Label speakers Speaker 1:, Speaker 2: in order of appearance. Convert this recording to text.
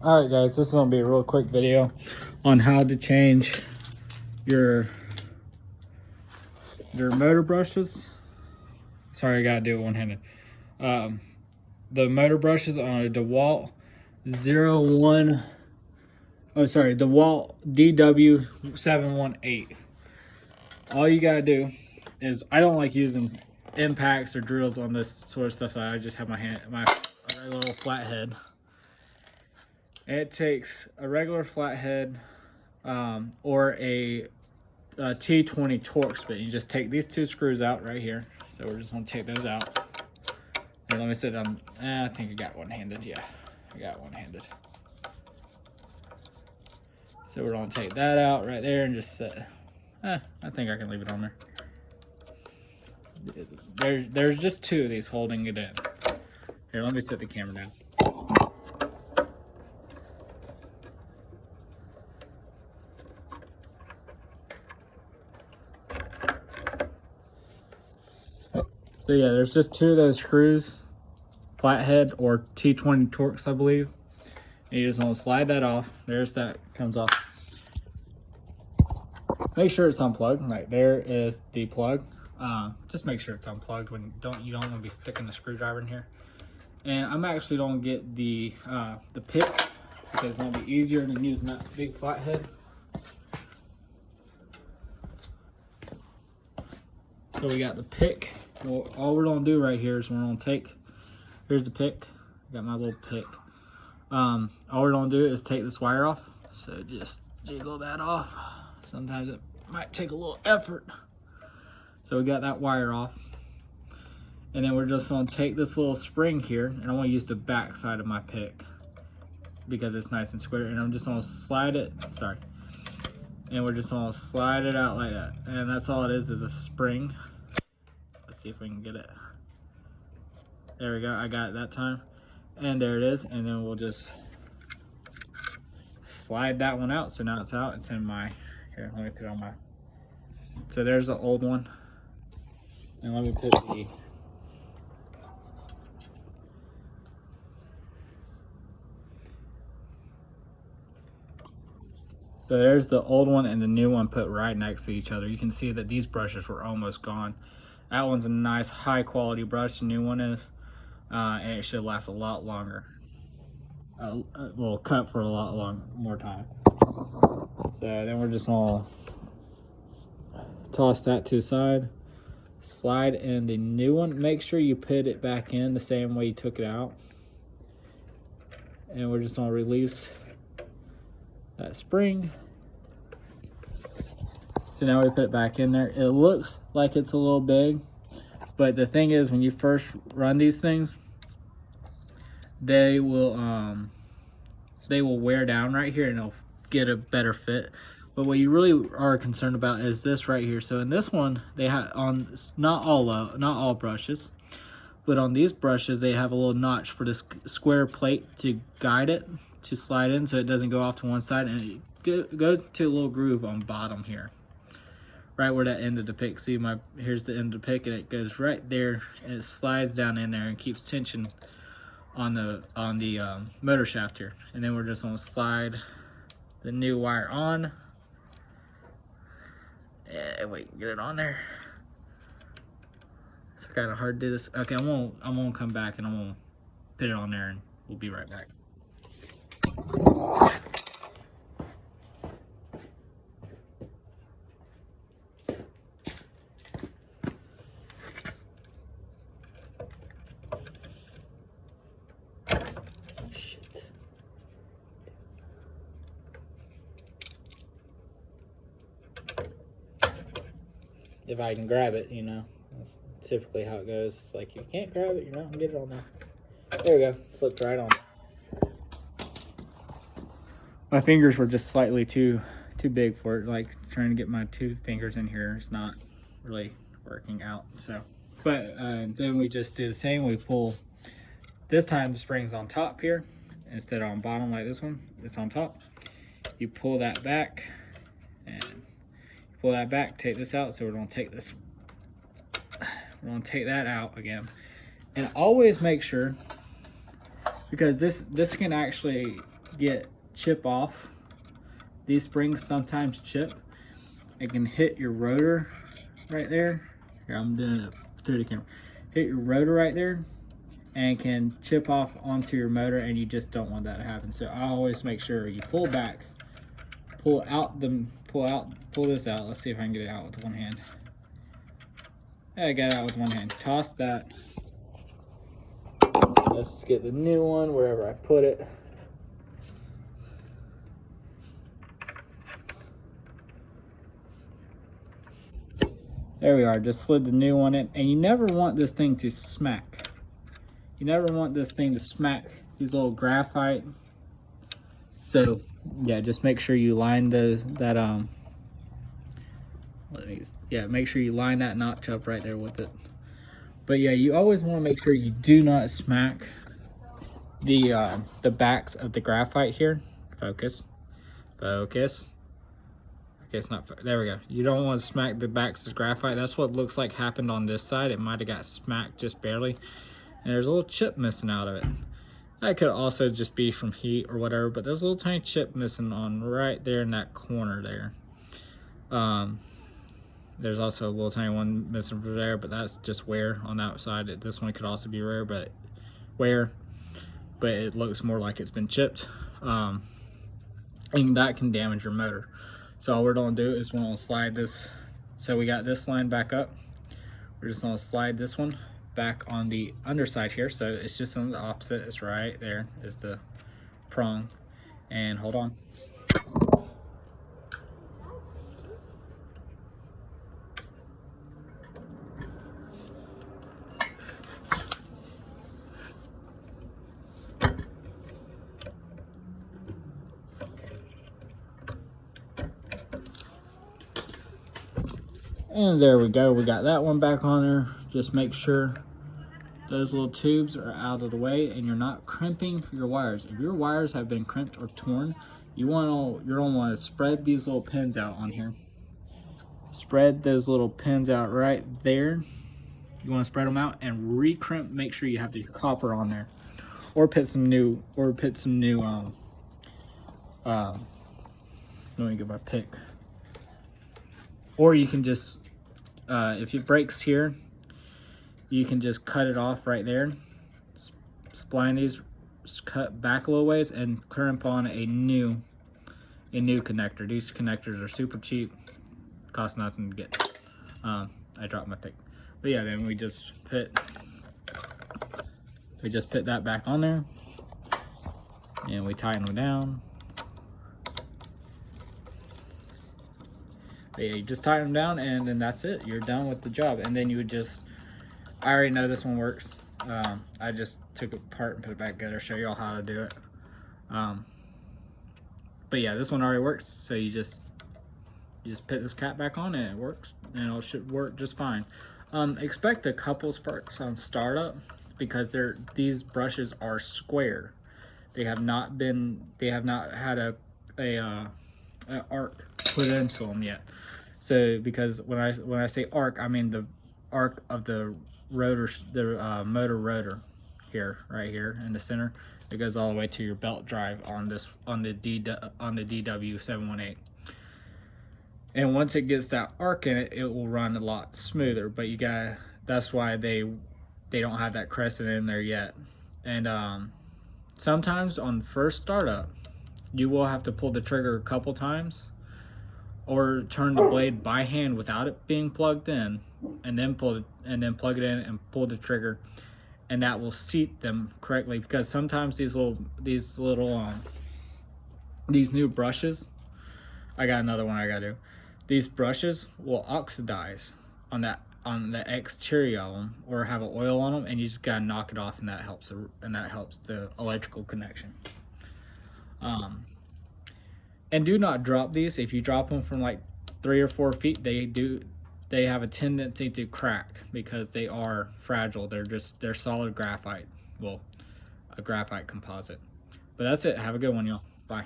Speaker 1: All right, guys, this is gonna be a real quick video on how to change your motor brushes. Sorry, I gotta do it one-handed. The motor brushes on a Dewalt Dewalt DW718. All you gotta do is, I don't like using impacts or drills on this sort of stuff, so I just have my little flathead. It takes a regular flathead or a T20 Torx bit. You just take these two screws out right here. So we're just gonna take those out. And let me sit down. I think I got one-handed. Yeah, I got one-handed. So we're gonna take that out right there and just set. I think I can leave it on there. There's just two of these holding it in. Here, let me set the camera down. So yeah, there's just two of those screws, flathead or T20 Torx, I believe. And you just want to slide that off. There's that comes off. Make sure it's unplugged. Right there is the plug. Just make sure it's unplugged when you don't want to be sticking the screwdriver in here. And I'm actually gonna get the pick because it's gonna be easier than using that big flathead. So we got the pick. Well, all we're gonna do right here is we're gonna take, here's the pick. I got my little pick. All we're gonna do is take this wire off. So just jiggle that off. Sometimes it might take a little effort. So we got that wire off. And then we're just gonna take this little spring here, and I wanna use the back side of my pick because it's nice and square. And I'm just gonna slide it, and we're just gonna slide it out like that. And that's all it is a spring. Let's see if we can get it. There we go, I got it that time. And there it is, and then we'll just slide that one out. So now it's out, it's in my, here, let me put it on my, so there's the old one. And let me put the, so there's the old one and the new one put right next to each other. You can see that these brushes were almost gone. That one's a nice high quality brush, the new one is, and it should last a lot longer. Will cut for a lot more time. So then we're just gonna toss that to the side, slide in the new one. Make sure you put it back in the same way you took it out. And we're just gonna release that spring. So now we put it back in there. It looks like it's a little big, but the thing is, when you first run these things, they will wear down right here and they'll get a better fit. But what you really are concerned about is this right here. So in this one, they have on not all brushes, but on these brushes they have a little notch for this square plate to guide it to slide in, so it doesn't go off to one side, and it goes to a little groove on bottom here, right where that end of the pick. See, here's the end of the pick, and it goes right there, and it slides down in there and keeps tension on the motor shaft here. And then we're just gonna slide the new wire on. And wait, get it on there. It's kind of hard to do this. Okay, I'm gonna come back and I'm gonna put it on there, and we'll be right back. If I can grab it, you know, that's typically how it goes. It's like, you can't grab it, you're not gonna get it on there. There we go, slipped right on. My fingers were just slightly too big for it. Like trying to get my two fingers in here is not really working out. So, but then we just do the same. We pull, this time the spring's on top here instead of on bottom like this one. It's on top. You pull that back, and pull that back, take this out. So we're gonna take this, we're gonna take that out again. And always make sure, because this can actually get chip off. These springs sometimes chip. It can hit your rotor right there. Here, I'm doing it through the camera. Hit your rotor right there and can chip off onto your motor, and you just don't want that to happen. So I always make sure you pull back, pull this out. Let's see if I can get it out with one hand. Yeah, I got it out with one hand. Toss that. Let's get the new one wherever I put it. There we are, just slid the new one in. And you never want this thing to smack. You never want this thing to smack these little graphite. So yeah, just make sure you line make sure you line that notch up right there with it. But yeah, you always want to make sure you do not smack the backs of the graphite here. Focus. Okay, it's not, there we go. You don't want to smack the backs of graphite. That's what looks like happened on this side. It might have got smacked just barely. And there's a little chip missing out of it. That could also just be from heat or whatever, but there's a little tiny chip missing on right there in that corner there. There's also a little tiny one missing from there, but that's just wear on that side. This one could also be wear, but it looks more like it's been chipped. And that can damage your motor. So all we're gonna do is we're gonna slide this. So we got this line back up. We're just gonna slide this one back on the underside here. So it's just on the opposite. It's right there is the prong. And hold on. And there we go, we got that one back on there. Just make sure those little tubes are out of the way and you're not crimping your wires. If your wires have been crimped or torn, you're gonna want to spread these little pins out on here. Spread those little pins out right there. You want to spread them out and re-crimp. Make sure you have the copper on there, or put some new, let me get my pick. Or you can just, if it breaks here, you can just cut it off right there. Spline these, cut back a little ways, and crimp on a new connector. These connectors are super cheap, cost nothing to get. I dropped my pick, but yeah, then we just put that back on there, and we tighten them down. But yeah, you just tighten them down, and then that's it. You're done with the job. And then you would just, I already know this one works. I just took it apart and put it back together, show y'all how to do it. But yeah, this one already works. So you just put this cap back on and it works, and it should work just fine. Expect a couple sparks on startup because these brushes are square. They have not had a arc put into them yet. So because when I say arc, I mean the arc of the rotor, the motor rotor here, right here in the center. It goes all the way to your belt drive on the DW718. And once it gets that arc in it, it will run a lot smoother. But that's why they don't have that crescent in there yet. And sometimes on first startup, you will have to pull the trigger a couple times, or turn the blade by hand without it being plugged in, and then plug it in and pull the trigger, and that will seat them correctly. Because sometimes these new brushes, I got another one I gotta do. These brushes will oxidize on the exterior of them, or have an oil on them, and you just gotta knock it off, and that helps the electrical connection. And do not drop these. If you drop them from like 3 or 4 feet, they have a tendency to crack because they are fragile. They're solid graphite. Well, a graphite composite. But that's it. Have a good one, y'all. Bye.